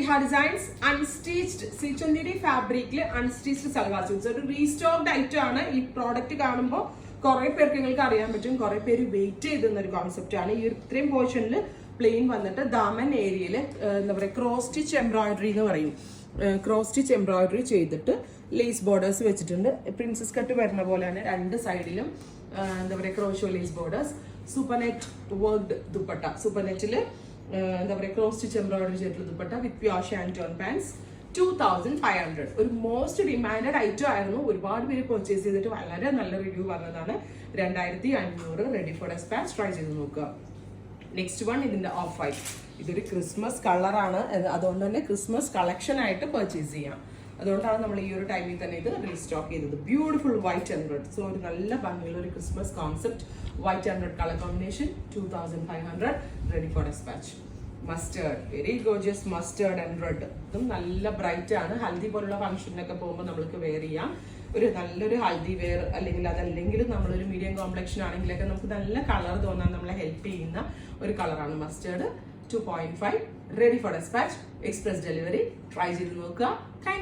Riha Designs unstitched C20 fabric unstitched salwar suits. ഒരു restocked item ആണ്. ഈ product കാണുമ്പോൾ കുറെ പേർക്ക് നിങ്ങൾക്ക് അറിയാൻ പറ്റും, കുറെ പേര് വെയിറ്റ് ചെയ്തുന്ന ഒരു കോൺസെപ്റ്റ് ആണ്. ഈ ഇത്രയും പോർഷനിൽ പ്ലെയിൻ വന്നിട്ട് ദാമൻ ഏരിയയിൽ എന്താ പറയുക ക്രോസ് സ്റ്റിച്ച് എംബ്രോയിഡറി എന്ന് പറയും. ക്രോസ് സ്റ്റിച്ച് എംബ്രോയിഡറി ചെയ്തിട്ട് ലേസ് ബോർഡേഴ്സ് വെച്ചിട്ടുണ്ട്. പ്രിൻസസ് കട്ട് വരുന്ന പോലെ തന്നെ രണ്ട് സൈഡിലും എന്താ പറയുക crochet lace borders. Super net worked dupatta, സൂപ്പർനെറ്റിൽ എന്താ പറയുക ക്രോസ് സ്റ്റിച്ച് എംബ്രോയിഡറി ചെയ്തിട്ടുള്ള dupatta with pure shantoon pants. 2500. ഒരു മോസ്റ്റ് ഡിമാൻഡഡ് ഐറ്റം ആയിരുന്നു. ഒരുപാട് പേര് പർച്ചേസ് ചെയ്തിട്ട് വളരെ നല്ല റിവ്യൂ പറഞ്ഞതാണ്. 2500 റെഡി ഫോർ ഡെസ്പാച്ച്. ട്രൈ ചെയ്ത് നോക്കുക. നെക്സ്റ്റ് വൺ ഇതിന്റെ ഓഫ് വൈറ്റ്. ഇതൊരു ക്രിസ്മസ് കളറാണ്, അതുകൊണ്ട് തന്നെ ക്രിസ്മസ് കളക്ഷൻ ആയിട്ട് പർച്ചേസ് ചെയ്യാം. അതുകൊണ്ടാണ് നമ്മൾ ഈ ഒരു ടൈമിൽ തന്നെ ഇത് റീസ്റ്റോക്ക് ചെയ്തത്. Beautiful white and red. So ഒരു നല്ല ഭംഗിയുള്ള ഒരു Christmas concept. White and red colour combination. 2500 ready for dispatch. Mustard, very gorgeous mustard and red. ഇതും നല്ല ബ്രൈറ്റ് ആണ്. ഹൽദി പോലുള്ള ഫംഗ്ഷനൊക്കെ പോകുമ്പോൾ നമ്മൾക്ക് വെയർ ചെയ്യാം. ഒരു നല്ലൊരു ഹൽദി വെയർ അല്ലെങ്കിൽ അതല്ലെങ്കിൽ നമ്മളൊരു മീഡിയം കോംപ്ലക്ഷൻ ആണെങ്കിലൊക്കെ നമുക്ക് നല്ല കളർ തോന്നാൻ നമ്മളെ ഹെൽപ്പ് ചെയ്യുന്ന ഒരു കളറാണ് mustard. 2.5 ready for dispatch. Express delivery. Try ചെയ്ത് നോക്കുക. താങ്ക്